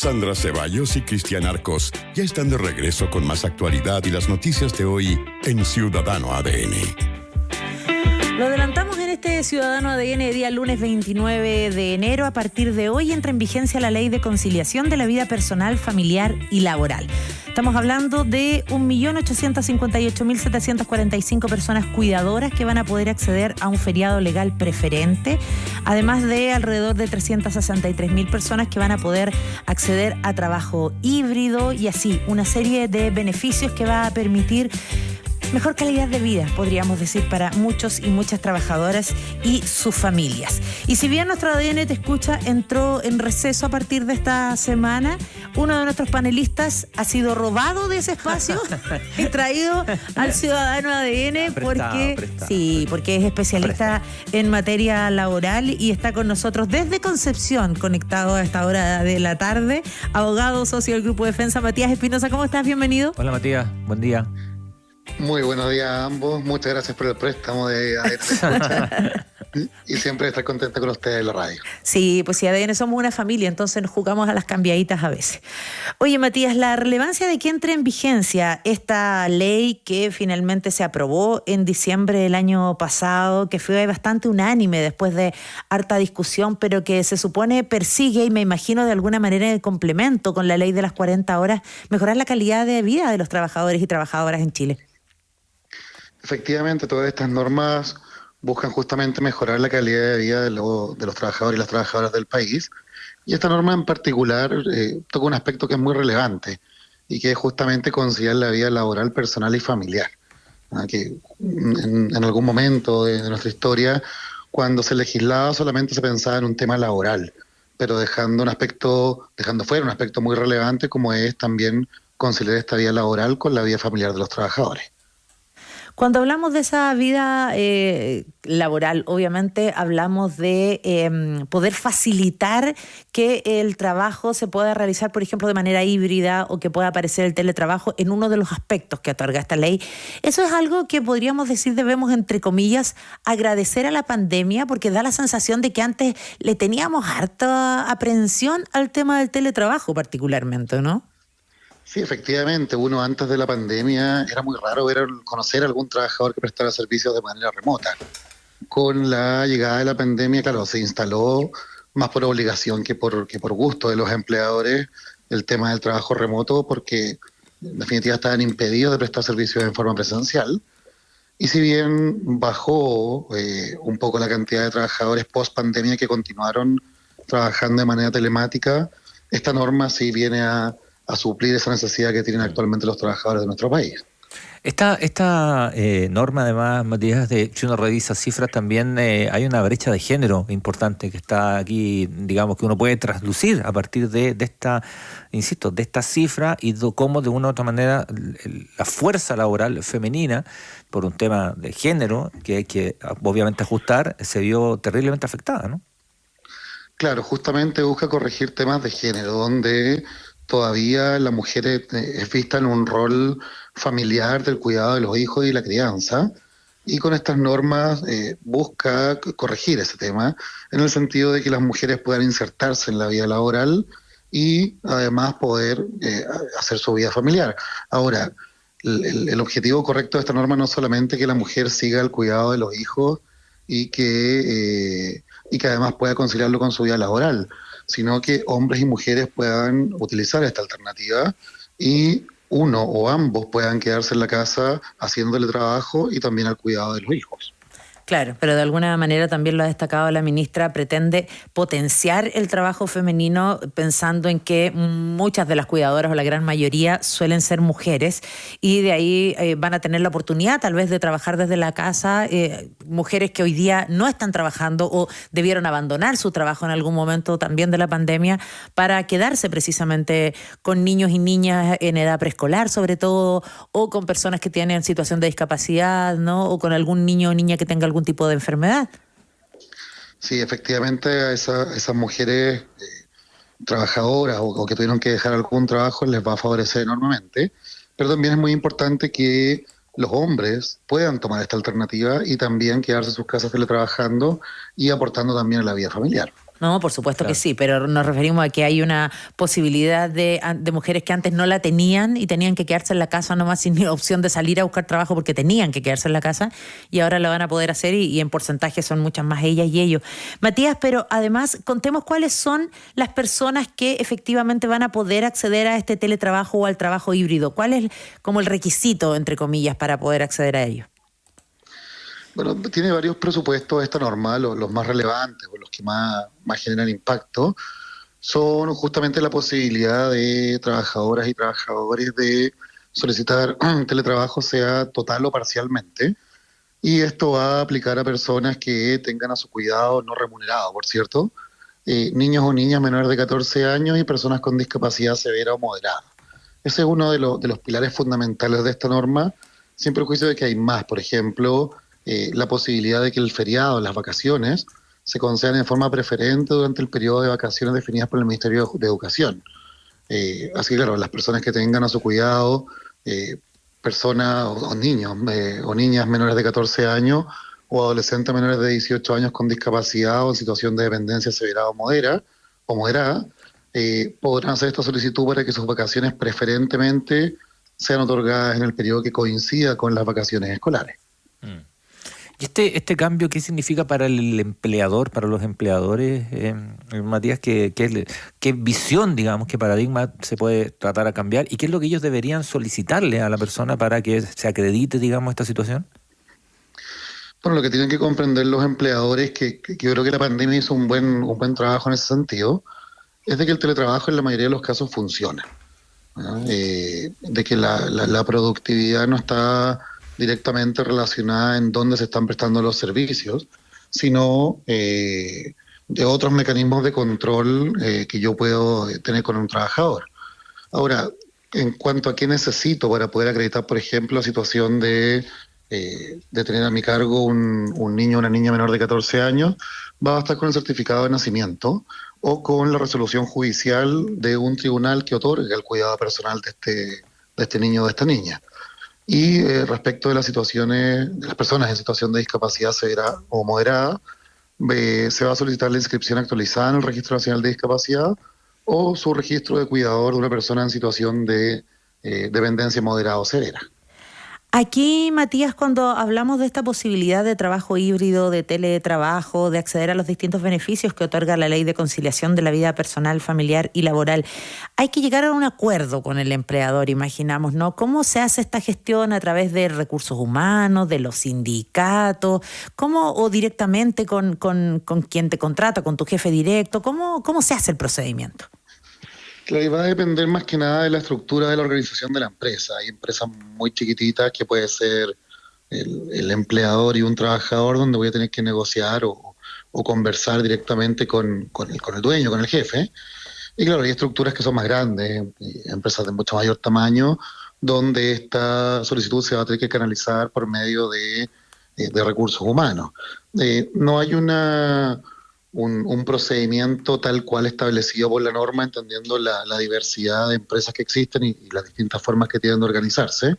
Sandra Ceballos y Cristian Arcos ya están de regreso con más actualidad y las noticias de hoy en Ciudadano ADN. Lo adelantamos en este Ciudadano ADN día lunes 29 de enero. A partir de hoy entra en vigencia la Ley de Conciliación de la Vida Personal, Familiar y Laboral. Estamos hablando de 1.858.745 personas cuidadoras que van a poder acceder a un feriado legal preferente, además de alrededor de 363.000 personas que van a poder acceder a trabajo híbrido y así una serie de beneficios que va a permitir mejor calidad de vida, podríamos decir, para muchos y muchas trabajadoras y sus familias. Y si bien nuestro ADN Te Escucha entró en receso a partir de esta semana, uno de nuestros panelistas ha sido robado de ese espacio y traído al Ciudadano ADN porque es especialista en materia laboral y está con nosotros desde Concepción, conectado a esta hora de la tarde. Abogado, socio del Grupo Defensa, Matías Espinosa. ¿Cómo estás? Bienvenido. Hola, Matías. Buen día. Muy buenos días a ambos. Muchas gracias por el préstamo de ADN Te Escucha. Y siempre estar contenta con ustedes en la radio. Sí, pues sí, ADN somos una familia, entonces nos jugamos a las cambiaditas a veces. Oye, Matías, la relevancia de que entre en vigencia esta ley que finalmente se aprobó en diciembre del año pasado, que fue bastante unánime después de harta discusión, pero que se supone persigue, y me imagino de alguna manera en complemento con la ley de las 40 horas, mejorar la calidad de vida de los trabajadores y trabajadoras en Chile. Efectivamente, todas estas normas buscan justamente mejorar la calidad de vida de los trabajadores y las trabajadoras del país. Y esta norma en particular toca un aspecto que es muy relevante y que es justamente conciliar la vida laboral, personal y familiar. Que en algún momento de nuestra historia, cuando se legislaba, solamente se pensaba en un tema laboral, pero dejando fuera un aspecto muy relevante como es también conciliar esta vida laboral con la vida familiar de los trabajadores. Cuando hablamos de esa vida laboral, obviamente hablamos de poder facilitar que el trabajo se pueda realizar, por ejemplo, de manera híbrida o que pueda aparecer el teletrabajo en uno de los aspectos que otorga esta ley. Eso es algo que podríamos decir debemos, entre comillas, agradecer a la pandemia, porque da la sensación de que antes le teníamos harta aprehensión al tema del teletrabajo particularmente, ¿no? Sí, efectivamente, uno antes de la pandemia era muy raro conocer a algún trabajador que prestara servicios de manera remota. Con la llegada de la pandemia, claro, se instaló más por obligación que por gusto de los empleadores el tema del trabajo remoto, porque en definitiva estaban impedidos de prestar servicios en forma presencial. Y si bien bajó un poco la cantidad de trabajadores post pandemia que continuaron trabajando de manera telemática, esta norma sí viene a suplir esa necesidad que tienen actualmente los trabajadores de nuestro país. Esta norma, además, Matías, si uno revisa cifras, también hay una brecha de género importante que está aquí, digamos, que uno puede traslucir a partir de esta, insisto, de esta cifra y de cómo de una u otra manera la fuerza laboral femenina, por un tema de género que hay que obviamente ajustar, se vio terriblemente afectada, ¿no? Claro, justamente busca corregir temas de género, donde todavía la mujer es vista en un rol familiar del cuidado de los hijos y la crianza, y con estas normas busca corregir ese tema, en el sentido de que las mujeres puedan insertarse en la vida laboral y además poder hacer su vida familiar. Ahora, el objetivo correcto de esta norma no es solamente que la mujer siga el cuidado de los hijos y que además pueda conciliarlo con su vida laboral, sino que hombres y mujeres puedan utilizar esta alternativa y uno o ambos puedan quedarse en la casa haciéndole trabajo y también al cuidado de los hijos. Claro, pero de alguna manera también lo ha destacado la ministra, pretende potenciar el trabajo femenino pensando en que muchas de las cuidadoras o la gran mayoría suelen ser mujeres y de ahí van a tener la oportunidad tal vez de trabajar desde la casa, mujeres que hoy día no están trabajando o debieron abandonar su trabajo en algún momento también de la pandemia para quedarse precisamente con niños y niñas en edad preescolar sobre todo, o con personas que tienen situación de discapacidad, ¿no? O con algún niño o niña que tenga algún tipo de enfermedad. Sí, efectivamente a esas mujeres trabajadoras o que tuvieron que dejar algún trabajo les va a favorecer enormemente, pero también es muy importante que los hombres puedan tomar esta alternativa y también quedarse en sus casas teletrabajando y aportando también a la vida familiar. No, por supuesto Claro. que sí, pero nos referimos a que hay una posibilidad de mujeres que antes no la tenían y tenían que quedarse en la casa nomás sin opción de salir a buscar trabajo porque tenían que quedarse en la casa y ahora lo van a poder hacer y en porcentaje son muchas más ellas y ellos. Matías, pero además contemos cuáles son las personas que efectivamente van a poder acceder a este teletrabajo o al trabajo híbrido. ¿Cuál es como el requisito, entre comillas, para poder acceder a ello? Bueno, tiene varios presupuestos esta norma, los más relevantes o los que más generan impacto, son justamente la posibilidad de trabajadoras y trabajadores de solicitar teletrabajo, sea total o parcialmente, y esto va a aplicar a personas que tengan a su cuidado no remunerado, por cierto, niños o niñas menores de 14 años y personas con discapacidad severa o moderada. Ese es uno de los pilares fundamentales de esta norma, sin perjuicio de que hay más. Por ejemplo, la posibilidad de que el feriado, las vacaciones, se concedan en forma preferente durante el periodo de vacaciones definidas por el Ministerio de Educación. Así que, claro, las personas que tengan a su cuidado personas o niños o niñas menores de 14 años o adolescentes menores de 18 años con discapacidad o en situación de dependencia severa o moderada, podrán hacer esta solicitud para que sus vacaciones preferentemente sean otorgadas en el periodo que coincida con las vacaciones escolares. ¿Y este cambio qué significa para el empleador, para los empleadores, Matías? ¿Qué visión, digamos, qué paradigma se puede tratar a cambiar? ¿Y qué es lo que ellos deberían solicitarle a la persona para que se acredite, digamos, esta situación? Bueno, lo que tienen que comprender los empleadores, que yo creo que la pandemia hizo un buen trabajo en ese sentido, es de que el teletrabajo en la mayoría de los casos funciona, ¿no? De que la productividad no está directamente relacionada en dónde se están prestando los servicios, sino de otros mecanismos de control que yo puedo tener con un trabajador. Ahora, en cuanto a qué necesito para poder acreditar, por ejemplo, la situación de tener a mi cargo un niño o una niña menor de 14 años, va a bastar con el certificado de nacimiento o con la resolución judicial de un tribunal que otorga el cuidado personal de este niño o de esta niña. Y respecto de las situaciones, de las personas en situación de discapacidad severa o moderada, se va a solicitar la inscripción actualizada en el Registro Nacional de Discapacidad o su registro de cuidador de una persona en situación de dependencia moderada o severa. Aquí, Matías, cuando hablamos de esta posibilidad de trabajo híbrido, de teletrabajo, de acceder a los distintos beneficios que otorga la Ley de Conciliación de la Vida Personal, Familiar y Laboral, hay que llegar a un acuerdo con el empleador, imaginamos, ¿no? ¿Cómo se hace esta gestión a través de recursos humanos, de los sindicatos? ¿Cómo o directamente con quien te contrata, con tu jefe directo? ¿Cómo se hace el procedimiento? Claro, y va a depender más que nada de la estructura de la organización de la empresa. Hay empresas muy chiquititas que puede ser el empleador y un trabajador donde voy a tener que negociar o conversar directamente con el dueño, con el jefe. Y claro, hay estructuras que son más grandes, empresas de mucho mayor tamaño, donde esta solicitud se va a tener que canalizar por medio de recursos humanos. No hay un procedimiento tal cual establecido por la norma, entendiendo la diversidad de empresas que existen y las distintas formas que tienen de organizarse,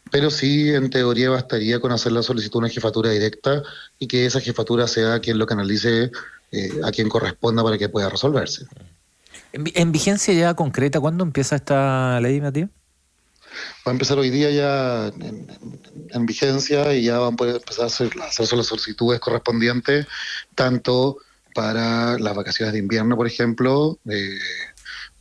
pero sí, en teoría, bastaría con hacer la solicitud a una jefatura directa y que esa jefatura sea quien lo canalice a quien corresponda para que pueda resolverse. ¿En vigencia ya concreta cuándo empieza esta ley, Matías? Va a empezar hoy día ya en vigencia y ya van a poder empezar a hacerse las solicitudes correspondientes, tanto para las vacaciones de invierno, por ejemplo,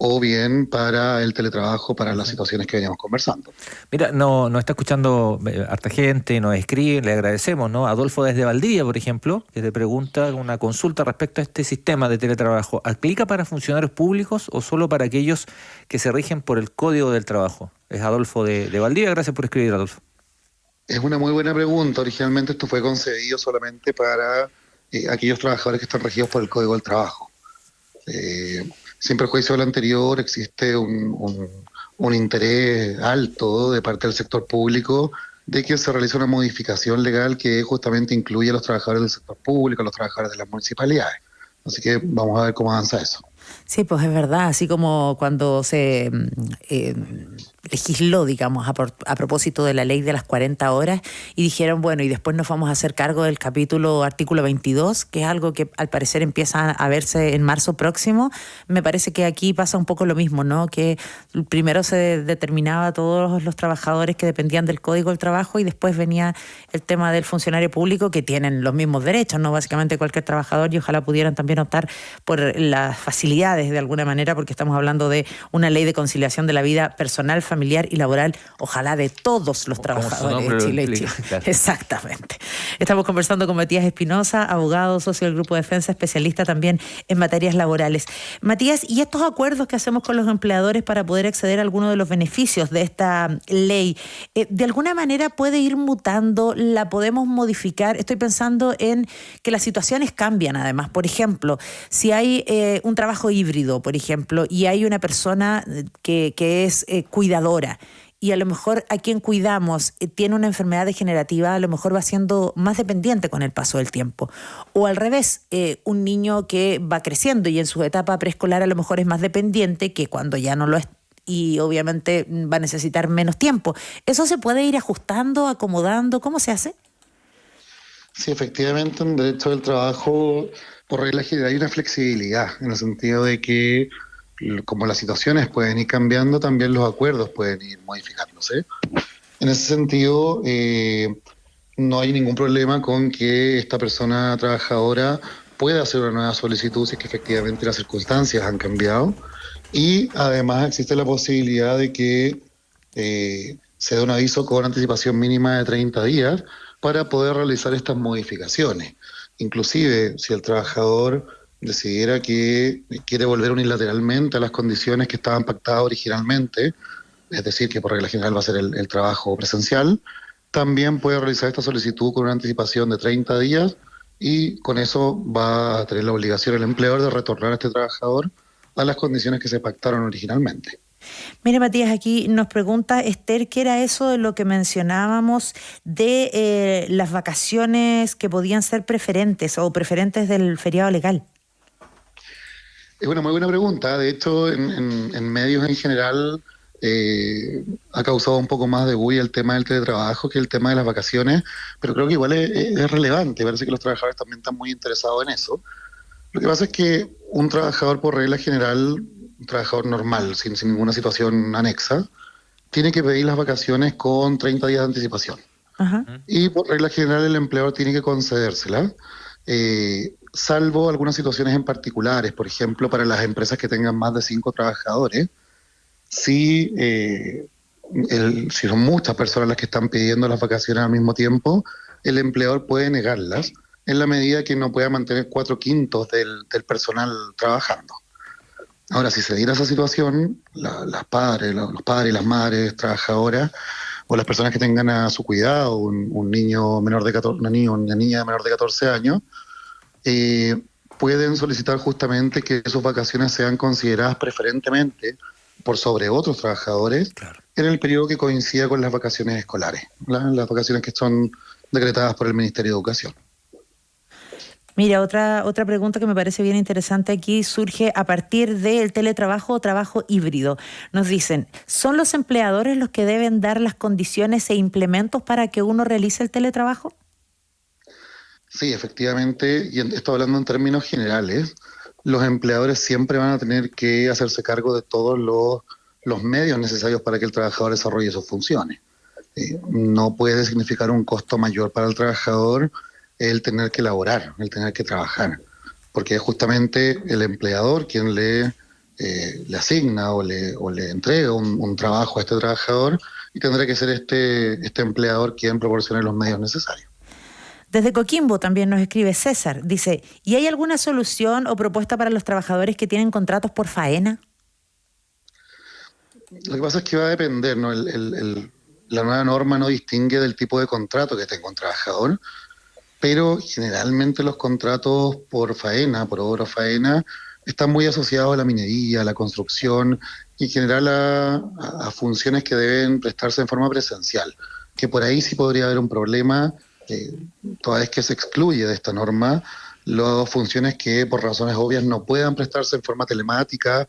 o bien para el teletrabajo, para las situaciones que veníamos conversando. Mira, nos está escuchando harta gente, nos escribe, le agradecemos, ¿no? Adolfo desde Valdivia, por ejemplo, que te pregunta una consulta respecto a este sistema de teletrabajo. ¿Aplica para funcionarios públicos o solo para aquellos que se rigen por el Código del Trabajo? Es Adolfo de Valdivia. Gracias por escribir, Adolfo. Es una muy buena pregunta. Originalmente esto fue concebido solamente para aquellos trabajadores que están regidos por el Código del Trabajo. Sin perjuicio de lo anterior, existe un interés alto de parte del sector público de que se realice una modificación legal que justamente incluya a los trabajadores del sector público, a los trabajadores de las municipalidades. Así que vamos a ver cómo avanza eso. Sí, pues es verdad, así como cuando se legisló, digamos, a propósito de la ley de las 40 horas y dijeron, bueno, y después nos vamos a hacer cargo del artículo 22, que es algo que al parecer empieza a verse en marzo próximo. Me parece que aquí pasa un poco lo mismo, ¿no? Que primero se determinaba a todos los trabajadores que dependían del Código del Trabajo y después venía el tema del funcionario público, que tienen los mismos derechos, ¿no? Básicamente cualquier trabajador, y ojalá pudieran también optar por las facilidades de alguna manera, porque estamos hablando de una ley de conciliación de la vida personal, familiar y laboral, ojalá de todos los trabajadores de Chile. Claro. Exactamente. Estamos conversando con Matías Espinosa, abogado, socio del Grupo Defensa, especialista también en materias laborales. Matías, ¿y estos acuerdos que hacemos con los empleadores para poder acceder a algunos de los beneficios de esta ley, de alguna manera puede ir mutando? ¿La podemos modificar? Estoy pensando en que las situaciones cambian además. Por ejemplo, si hay un trabajo híbrido, por ejemplo, y hay una persona que es cuidadora, y a lo mejor a quien cuidamos tiene una enfermedad degenerativa, a lo mejor va siendo más dependiente con el paso del tiempo. O al revés, un niño que va creciendo y en su etapa preescolar a lo mejor es más dependiente que cuando ya no lo es, y obviamente va a necesitar menos tiempo. ¿Eso se puede ir ajustando, acomodando? ¿Cómo se hace? Sí, efectivamente, en derecho del trabajo, por regla general, hay una flexibilidad, en el sentido de que como las situaciones pueden ir cambiando, también los acuerdos pueden ir modificándose. En ese sentido, no hay ningún problema con que esta persona trabajadora pueda hacer una nueva solicitud si es que efectivamente las circunstancias han cambiado. Y además existe la posibilidad de que se dé un aviso con anticipación mínima de 30 días para poder realizar estas modificaciones. Inclusive, si el trabajador decidiera que quiere volver unilateralmente a las condiciones que estaban pactadas originalmente, es decir, que por regla general va a ser el trabajo presencial, también puede realizar esta solicitud con una anticipación de 30 días y con eso va a tener la obligación el empleador de retornar a este trabajador a las condiciones que se pactaron originalmente. Mire, Matías, aquí nos pregunta Esther, ¿qué era eso de lo que mencionábamos de las vacaciones que podían ser preferentes o preferentes del feriado legal? Es una muy buena pregunta. De hecho, en medios en general ha causado un poco más de bulla el tema del teletrabajo que el tema de las vacaciones, pero creo que igual es relevante. Parece que los trabajadores también están muy interesados en eso. Lo que pasa es que un trabajador, por regla general, un trabajador normal, sin ninguna situación anexa, tiene que pedir las vacaciones con 30 días de anticipación. Ajá. Y por regla general el empleador tiene que concedérsela, salvo algunas situaciones en particulares. Por ejemplo, para las empresas que tengan más de 5 trabajadores, si son muchas personas las que están pidiendo las vacaciones al mismo tiempo, el empleador puede negarlas en la medida que no pueda mantener 4/5 del personal trabajando. Ahora, si se diera esa situación, los padres y las madres trabajadoras o las personas que tengan a su cuidado un niño menor de 14, una niña menor de 14 años, pueden solicitar justamente que sus vacaciones sean consideradas preferentemente por sobre otros trabajadores, claro, en el periodo que coincida con las vacaciones escolares, las vacaciones que son decretadas por el Ministerio de Educación. Mira, otra pregunta que me parece bien interesante aquí surge a partir del teletrabajo o trabajo híbrido. Nos dicen, ¿son los empleadores los que deben dar las condiciones e implementos para que uno realice el teletrabajo? Sí, efectivamente, y esto hablando en términos generales, los empleadores siempre van a tener que hacerse cargo de todos los medios necesarios para que el trabajador desarrolle sus funciones. No puede significar un costo mayor para el trabajador el tener que laborar, el tener que trabajar, porque es justamente el empleador quien le asigna o le entrega un trabajo a este trabajador, y tendrá que ser este empleador quien proporcione los medios necesarios. Desde Coquimbo también nos escribe César, dice, ¿y hay alguna solución o propuesta para los trabajadores que tienen contratos por faena? Lo que pasa es que va a depender, ¿no? La nueva norma no distingue del tipo de contrato que tenga un trabajador, pero generalmente los contratos por faena, por obra faena, están muy asociados a la minería, a la construcción y en general a funciones que deben prestarse en forma presencial, que por ahí sí podría haber un problema, toda vez que se excluye de esta norma las funciones que por razones obvias no puedan prestarse en forma telemática,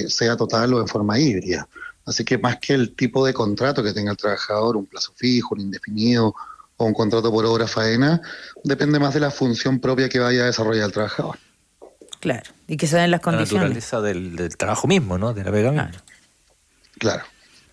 sea total o en forma híbrida. Así que más que el tipo de contrato que tenga el trabajador, un plazo fijo, un indefinido o un contrato por obra faena, depende más de la función propia que vaya a desarrollar el trabajador. Claro, y que se den las condiciones. La naturaleza del trabajo mismo, ¿no? De la pega misma. Claro.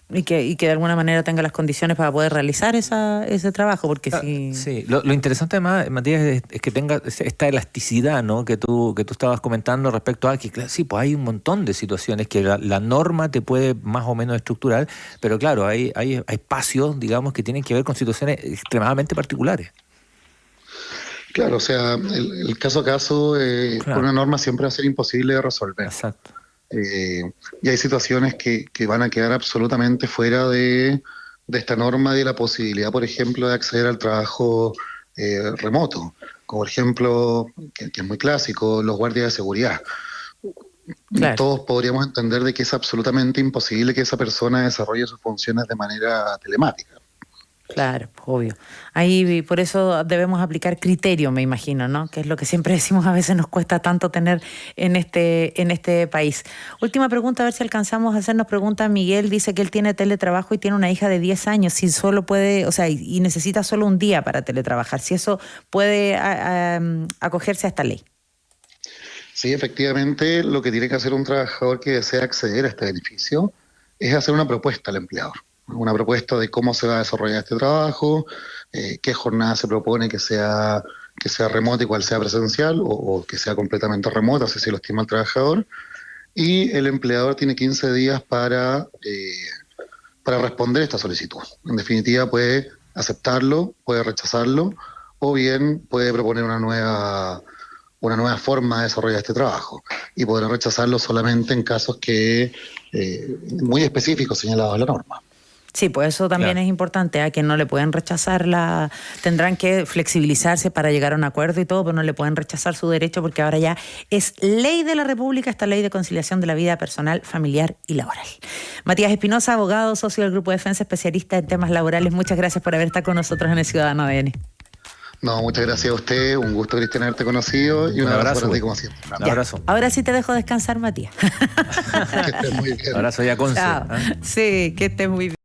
Y que de alguna manera tenga las condiciones para poder realizar ese trabajo, porque si... Sí, lo interesante además, Matías, es que tenga esta elasticidad, ¿no? que tú estabas comentando respecto a que, claro, sí, pues hay un montón de situaciones que la norma te puede más o menos estructurar, pero claro, hay espacios, digamos, que tienen que ver con situaciones extremadamente particulares. Claro, o sea, el caso a caso, con una norma siempre va a ser imposible de resolver. Exacto. Y hay situaciones que van a quedar absolutamente fuera de esta norma, de la posibilidad, por ejemplo, de acceder al trabajo remoto, como por ejemplo, que es muy clásico, los guardias de seguridad. Claro. Todos podríamos entender de que es absolutamente imposible que esa persona desarrolle sus funciones de manera telemática. Claro, obvio. Ahí por eso debemos aplicar criterio, me imagino, ¿no? Que es lo que siempre decimos, a veces nos cuesta tanto tener en este país. Última pregunta, a ver si alcanzamos a hacernos preguntas. Miguel dice que él tiene teletrabajo y tiene una hija de 10 años, si solo puede, o sea, y necesita solo un día para teletrabajar, si eso puede acogerse a esta ley. Sí, efectivamente, lo que tiene que hacer un trabajador que desea acceder a este beneficio es hacer una propuesta al empleador. Una propuesta de cómo se va a desarrollar este trabajo, qué jornada se propone que sea remota y cuál sea presencial, o que sea completamente remota, si lo estima el trabajador. Y el empleador tiene 15 días para responder esta solicitud. En definitiva, puede aceptarlo, puede rechazarlo, o bien puede proponer una nueva forma de desarrollar este trabajo. Y podrá rechazarlo solamente en casos muy específicos señalados en la norma. Sí, pues eso también Claro. es importante, a que no le pueden rechazar tendrán que flexibilizarse para llegar a un acuerdo y todo, pero no le pueden rechazar su derecho porque ahora ya es ley de la República esta ley de conciliación de la vida personal, familiar y laboral. Matías Espinosa, abogado, socio del Grupo de Defensa, especialista en temas laborales, muchas gracias por haber estado con nosotros en el Ciudadano ADN. No, muchas gracias a usted, un gusto, Cristian, haberte conocido y un abrazo para ti como siempre. Un abrazo. Ahora sí te dejo descansar, Matías. Que estés muy bien. Abrazo ya, Conce. Chao. Sí, que estés muy bien.